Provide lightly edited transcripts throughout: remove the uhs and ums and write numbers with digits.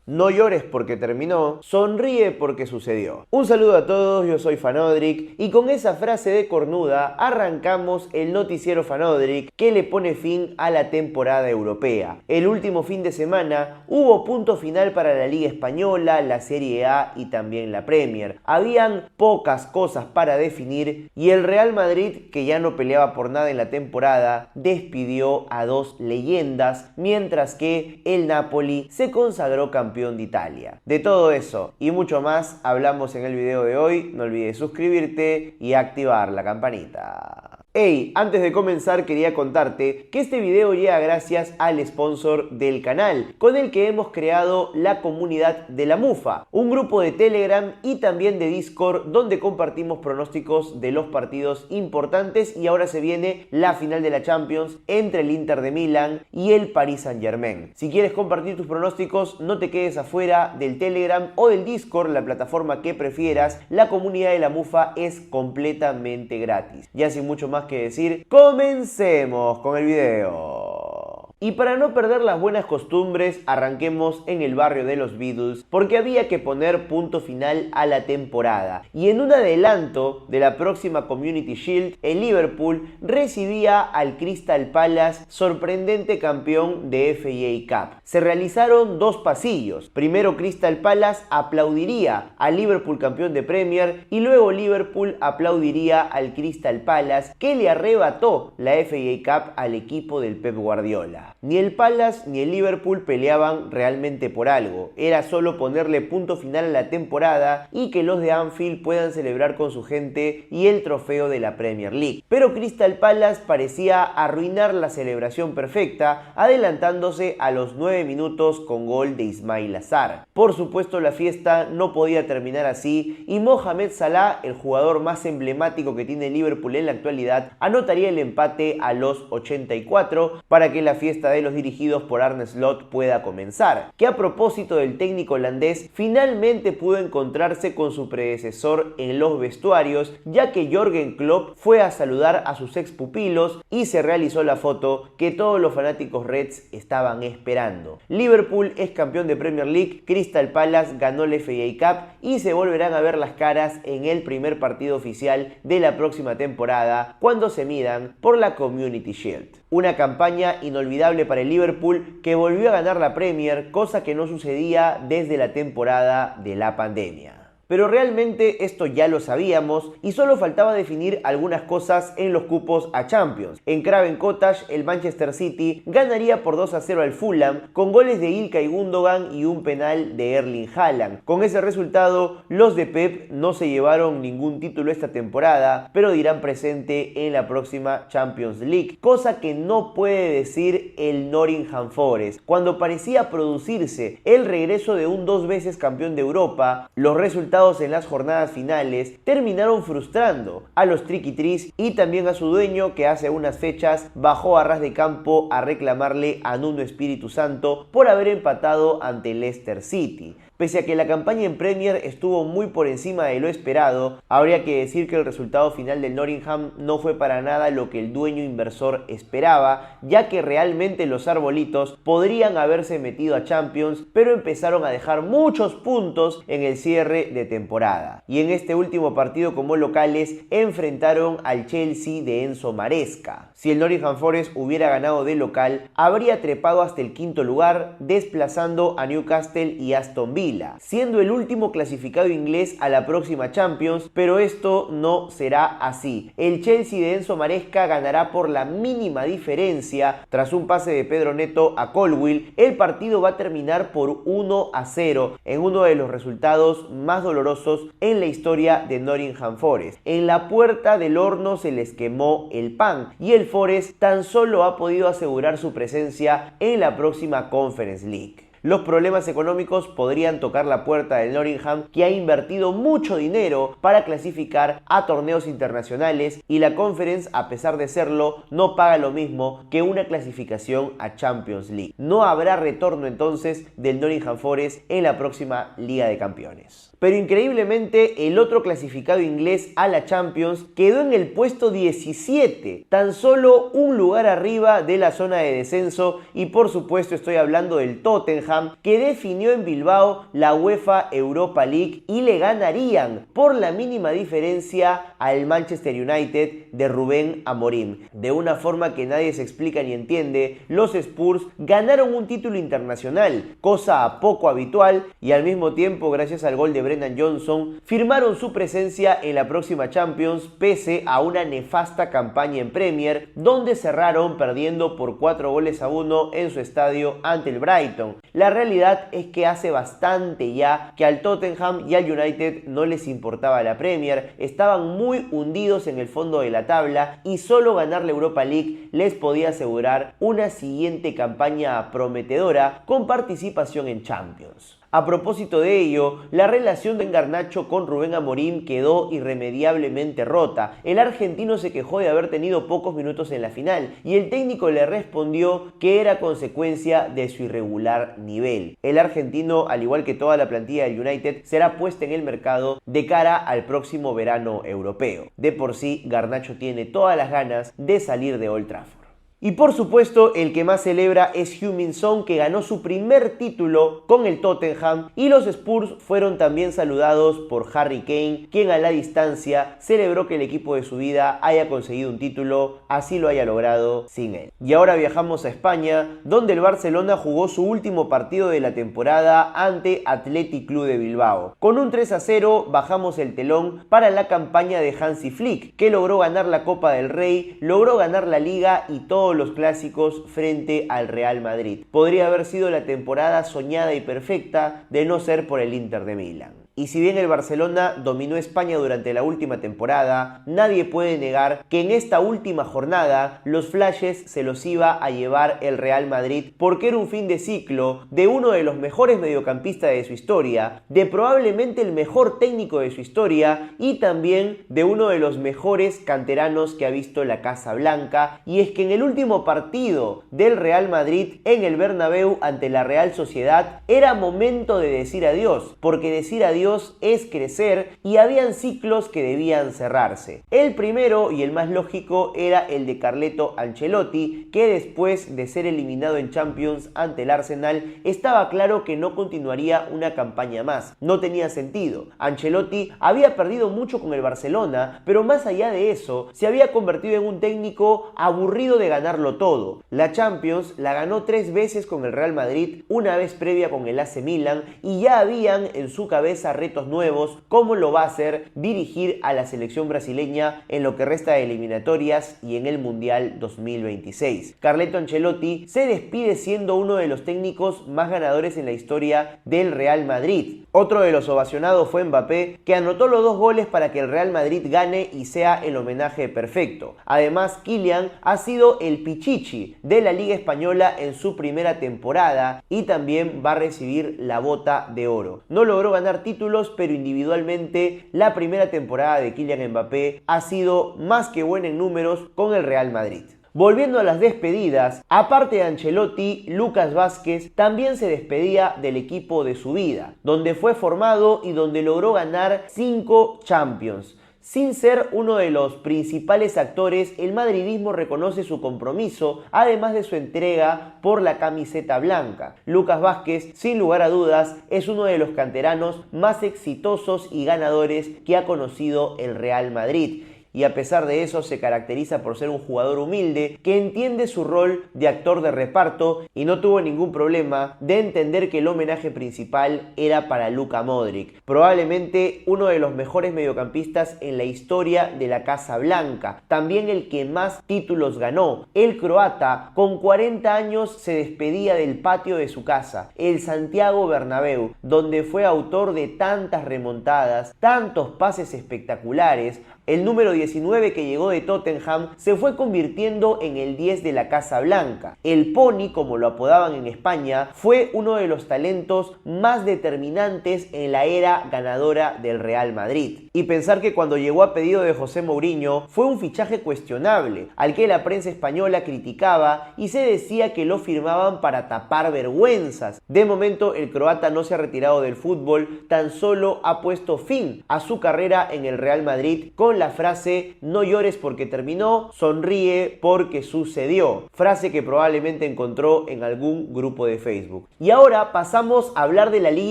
No llores porque terminó, sonríe porque sucedió. Un saludo a todos, yo soy Fanodric y con esa frase de cornuda arrancamos el noticiero Fanodric que le pone fin a la temporada europea. El último fin de semana hubo punto final para la Liga Española, la Serie A y también la Premier. Habían pocas cosas para definir y el Real Madrid, que ya no peleaba por nada en la temporada, despidió a dos leyendas, mientras que el Napoli se consagró campeón de Italia. De todo eso y mucho más hablamos en el video de hoy. No olvides suscribirte y activar la campanita. Hey, antes de comenzar quería contarte que este video llega gracias al sponsor del canal, con el que hemos creado la comunidad de la Mufa, un grupo de Telegram y también de Discord donde compartimos pronósticos de los partidos importantes, y ahora se viene la final de la Champions entre el Inter de Milán y el Paris Saint-Germain. Si quieres compartir tus pronósticos, no te quedes afuera del Telegram o del Discord, la plataforma que prefieras. La comunidad de la Mufa es completamente gratis. Ya sin mucho más que decir, comencemos con el video. Y para no perder las buenas costumbres, arranquemos en el barrio de los Beatles, porque había que poner punto final a la temporada. Y en un adelanto de la próxima Community Shield, el Liverpool recibía al Crystal Palace, sorprendente campeón de FA Cup. Se realizaron dos pasillos. Primero Crystal Palace aplaudiría al Liverpool campeón de Premier y luego Liverpool aplaudiría al Crystal Palace, que le arrebató la FA Cup al equipo del Pep Guardiola. Ni el Palace ni el Liverpool peleaban realmente por algo, era solo ponerle punto final a la temporada y que los de Anfield puedan celebrar con su gente y el trofeo de la Premier League. Pero Crystal Palace parecía arruinar la celebración perfecta, adelantándose a los 9 minutos con gol de Ismail Azar. Por supuesto, la fiesta no podía terminar así y Mohamed Salah, el jugador más emblemático que tiene Liverpool en la actualidad, anotaría el empate a los 84 para que la fiesta de los dirigidos por Arne Slot pueda comenzar, que a propósito del técnico holandés finalmente pudo encontrarse con su predecesor en los vestuarios, ya que Jürgen Klopp fue a saludar a sus ex pupilos y se realizó la foto que todos los fanáticos Reds estaban esperando. Liverpool es campeón de Premier League, Crystal Palace ganó la FA Cup y se volverán a ver las caras en el primer partido oficial de la próxima temporada, cuando se midan por la Community Shield. Una campaña inolvidable para el Liverpool, que volvió a ganar la Premier, cosa que no sucedía desde la temporada de la pandemia. Pero realmente esto ya lo sabíamos y solo faltaba definir algunas cosas en los cupos a Champions. En Craven Cottage, el Manchester City ganaría por 2-0 al Fulham con goles de Ilkay Gundogan y un penal de Erling Haaland. Con ese resultado, los de Pep no se llevaron ningún título esta temporada, pero dirán presente en la próxima Champions League, cosa que no puede decir el Nottingham Forest. Cuando parecía producirse el regreso de un 2 veces campeón de Europa, los resultados en las jornadas finales terminaron frustrando a los Triquitris y también a su dueño, que hace unas fechas bajó a ras de campo a reclamarle a Nuno Espíritu Santo por haber empatado ante Leicester City. Pese a que la campaña en Premier estuvo muy por encima de lo esperado, habría que decir que el resultado final del Nottingham no fue para nada lo que el dueño inversor esperaba, ya que realmente los arbolitos podrían haberse metido a Champions, pero empezaron a dejar muchos puntos en el cierre de temporada. Y en este último partido como locales enfrentaron al Chelsea de Enzo Maresca. Si el Nottingham Forest hubiera ganado de local, habría trepado hasta el quinto lugar, desplazando a Newcastle y Aston Villa, siendo el último clasificado inglés a la próxima Champions, pero esto no será así. El Chelsea de Enzo Maresca ganará por la mínima diferencia. Tras un pase de Pedro Neto a Colwill, el partido va a terminar por 1-0 en uno de los resultados más dolorosos en la historia de Nottingham Forest. En la puerta del horno se les quemó el pan y el Forest tan solo ha podido asegurar su presencia en la próxima Conference League. Los problemas económicos podrían tocar la puerta del Nottingham, que ha invertido mucho dinero para clasificar a torneos internacionales, y la Conference, a pesar de serlo, no paga lo mismo que una clasificación a Champions League. No habrá retorno entonces del Nottingham Forest en la próxima Liga de Campeones. Pero increíblemente el otro clasificado inglés a la Champions quedó en el puesto 17, tan solo un lugar arriba de la zona de descenso, y por supuesto estoy hablando del Tottenham, Tottenham, que definió en Bilbao la UEFA Europa League y le ganarían por la mínima diferencia al Manchester United de Rubén Amorim. De una forma que nadie se explica ni entiende, los Spurs ganaron un título internacional, cosa poco habitual, y al mismo tiempo, gracias al gol de Brennan Johnson, firmaron su presencia en la próxima Champions pese a una nefasta campaña en Premier, donde cerraron perdiendo por 4-1 en su estadio ante el Brighton. La realidad es que hace bastante ya que al Tottenham y al United no les importaba la Premier, estaban muy hundidos en el fondo de la tabla y solo ganar la Europa League les podía asegurar una siguiente campaña prometedora con participación en Champions. A propósito de ello, la relación de Garnacho con Rubén Amorim quedó irremediablemente rota. El argentino se quejó de haber tenido pocos minutos en la final y el técnico le respondió que era consecuencia de su irregular nivel. El argentino, al igual que toda la plantilla del United, será puesta en el mercado de cara al próximo verano europeo. De por sí, Garnacho tiene todas las ganas de salir de Old Trafford. Y por supuesto, el que más celebra es Heung-min Son, que ganó su primer título con el Tottenham, y los Spurs fueron también saludados por Harry Kane, quien a la distancia celebró que el equipo de su vida haya conseguido un título, así lo haya logrado sin él. Y ahora viajamos a España, donde el Barcelona jugó su último partido de la temporada ante Athletic Club de Bilbao. Con un 3-0 bajamos el telón para la campaña de Hansi Flick, que logró ganar la Copa del Rey, logró ganar la Liga y todo los clásicos frente al Real Madrid. Podría haber sido la temporada soñada y perfecta de no ser por el Inter de Milán. Y si bien el Barcelona dominó España durante la última temporada, nadie puede negar que en esta última jornada los flashes se los iba a llevar el Real Madrid, porque era un fin de ciclo de uno de los mejores mediocampistas de su historia, de probablemente el mejor técnico de su historia y también de uno de los mejores canteranos que ha visto la Casa Blanca. Y es que en el último partido del Real Madrid en el Bernabéu ante la Real Sociedad era momento de decir adiós, porque decir adiós es crecer y habían ciclos que debían cerrarse. El primero y el más lógico era el de Carleto Ancelotti, que después de ser eliminado en Champions ante el Arsenal, estaba claro que no continuaría una campaña más. No tenía sentido. Ancelotti había perdido mucho con el Barcelona, pero más allá de eso, se había convertido en un técnico aburrido de ganarlo todo. La Champions la ganó 3 veces con el Real Madrid, una vez previa con el AC Milan, y ya habían en su cabeza retos nuevos, como lo va a hacer dirigir a la selección brasileña en lo que resta de eliminatorias y en el Mundial 2026. Carleto Ancelotti se despide siendo uno de los técnicos más ganadores en la historia del Real Madrid. Otro de los ovacionados fue Mbappé, que anotó los 2 goles para que el Real Madrid gane y sea el homenaje perfecto. Además, Kylian ha sido el pichichi de la Liga Española en su primera temporada y también va a recibir la Bota de Oro. No logró ganar títulos, pero individualmente la primera temporada de Kylian Mbappé ha sido más que buena en números con el Real Madrid. Volviendo a las despedidas, aparte de Ancelotti, Lucas Vázquez también se despedía del equipo de su vida, donde fue formado y donde logró ganar 5 Champions. Sin ser uno de los principales actores, el madridismo reconoce su compromiso, además de su entrega por la camiseta blanca. Lucas Vázquez, sin lugar a dudas, es uno de los canteranos más exitosos y ganadores que ha conocido el Real Madrid. Y a pesar de eso se caracteriza por ser un jugador humilde que entiende su rol de actor de reparto y no tuvo ningún problema de entender que el homenaje principal era para Luka Modric, probablemente uno de los mejores mediocampistas en la historia de la Casa Blanca, también el que más títulos ganó. El croata con 40 años se despedía del patio de su casa, el Santiago Bernabéu, donde fue autor de tantas remontadas, tantos pases espectaculares. El número 19 que llegó de Tottenham se fue convirtiendo en el 10 de la Casa Blanca. El Pony, como lo apodaban en España, fue uno de los talentos más determinantes en la era ganadora del Real Madrid. Y pensar que cuando llegó a pedido de José Mourinho fue un fichaje cuestionable, al que la prensa española criticaba y se decía que lo firmaban para tapar vergüenzas. De momento el croata no se ha retirado del fútbol, tan solo ha puesto fin a su carrera en el Real Madrid con con la frase "no llores porque terminó, sonríe porque sucedió", frase que probablemente encontró en algún grupo de Facebook. Y ahora pasamos a hablar de la Liga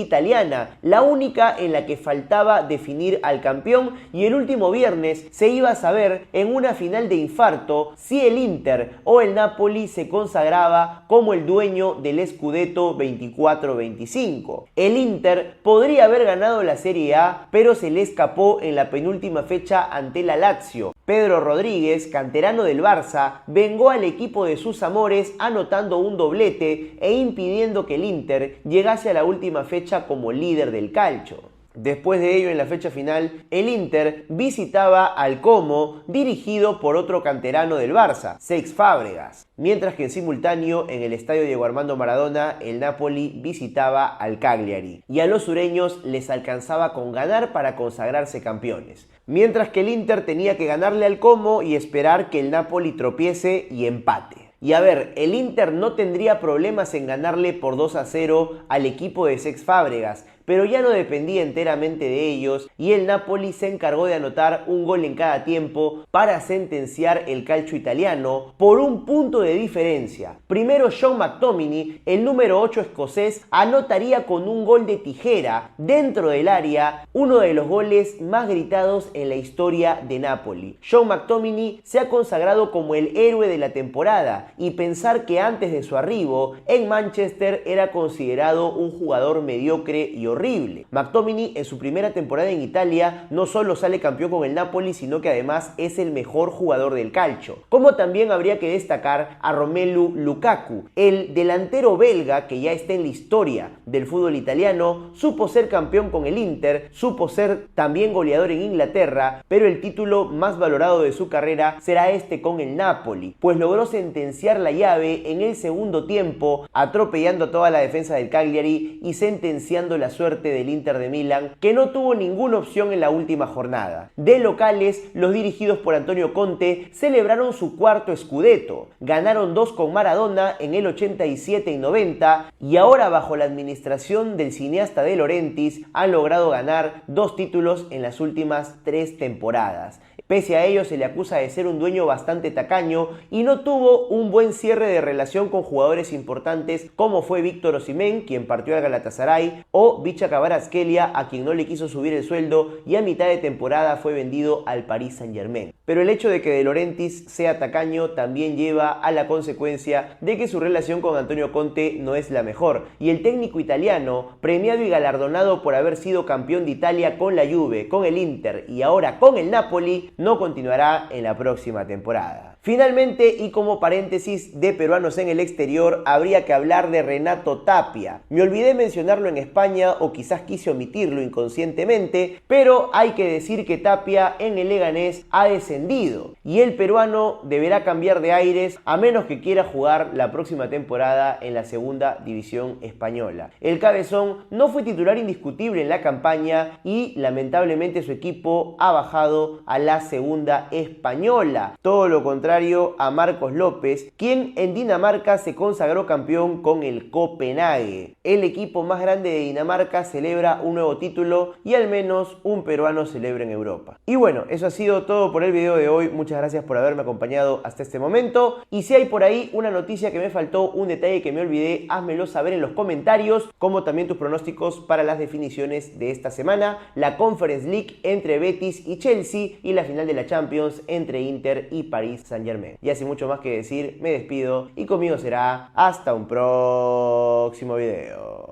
Italiana, la única en la que faltaba definir al campeón, y el último viernes se iba a saber en una final de infarto si el Inter o el Napoli se consagraba como el dueño del Scudetto 24-25. El Inter podría haber ganado la Serie A, pero se le escapó en la penúltima fecha ante la Lazio. Pedro Rodríguez, canterano del Barça, vengó al equipo de sus amores anotando un doblete e impidiendo que el Inter llegase a la última fecha como líder del calcio. Después de ello, en la fecha final, el Inter visitaba al Como, dirigido por otro canterano del Barça, Cesc Fábregas. Mientras que en simultáneo, en el estadio Diego Armando Maradona, el Napoli visitaba al Cagliari. Y a los sureños les alcanzaba con ganar para consagrarse campeones. Mientras que el Inter tenía que ganarle al Como y esperar que el Napoli tropiece y empate. Y a ver, el Inter no tendría problemas en ganarle por 2-0 al equipo de Cesc Fábregas, pero ya no dependía enteramente de ellos y el Napoli se encargó de anotar un gol en cada tiempo para sentenciar el calcio italiano por un punto de diferencia. Primero, Sean McTominay, el número 8 escocés, anotaría con un gol de tijera dentro del área, uno de los goles más gritados en la historia de Napoli. Sean McTominay se ha consagrado como el héroe de la temporada, y pensar que antes de su arribo en Manchester era considerado un jugador mediocre y horrible. McTominay en su primera temporada en Italia no solo sale campeón con el Napoli, sino que además es el mejor jugador del calcio. Como también habría que destacar a Romelu Lukaku, el delantero belga que ya está en la historia del fútbol italiano, supo ser campeón con el Inter, supo ser también goleador en Inglaterra, pero el título más valorado de su carrera será este con el Napoli, pues logró sentenciar la llave en el segundo tiempo, atropellando a toda la defensa del Cagliari y sentenciando la suerte del Inter de Milán, que no tuvo ninguna opción en la última jornada. De locales, los dirigidos por Antonio Conte celebraron su cuarto Scudetto. Ganaron 2 con Maradona en el 87 y 90, y ahora bajo la administración del cineasta De Laurentiis han logrado ganar 2 títulos en las últimas 3 temporadas. Pese a ello, se le acusa de ser un dueño bastante tacaño y no tuvo un buen cierre de relación con jugadores importantes como fue Víctor Osimhen, quien partió al Galatasaray, o Vicha Kvaratskhelia, a quien no le quiso subir el sueldo y a mitad de temporada fue vendido al Paris Saint-Germain. Pero el hecho de que De Laurentiis sea tacaño también lleva a la consecuencia de que su relación con Antonio Conte no es la mejor, y el técnico italiano, premiado y galardonado por haber sido campeón de Italia con la Juve, con el Inter y ahora con el Napoli, no continuará en la próxima temporada. Finalmente, y como paréntesis de peruanos en el exterior, habría que hablar de Renato Tapia. Me olvidé mencionarlo en España, o quizás quise omitirlo inconscientemente, pero hay que decir que Tapia en el Leganés ha descendido y el peruano deberá cambiar de aires a menos que quiera jugar la próxima temporada en la segunda división española. El cabezón no fue titular indiscutible en la campaña y lamentablemente su equipo ha bajado a la segunda española. Todo lo contrario a Marcos López, quien en Dinamarca se consagró campeón con el Copenhague. El equipo más grande de Dinamarca celebra un nuevo título y al menos un peruano celebra en Europa. Y bueno, eso ha sido todo por el video de hoy. Muchas gracias por haberme acompañado hasta este momento. Y si hay por ahí una noticia que me faltó, un detalle que me olvidé, házmelo saber en los comentarios, como también tus pronósticos para las definiciones de esta semana, la Conference League entre Betis y Chelsea y la final de la Champions entre Inter y Paris Saint-Germain. Y sin mucho más que decir, me despido y conmigo será hasta un próximo video.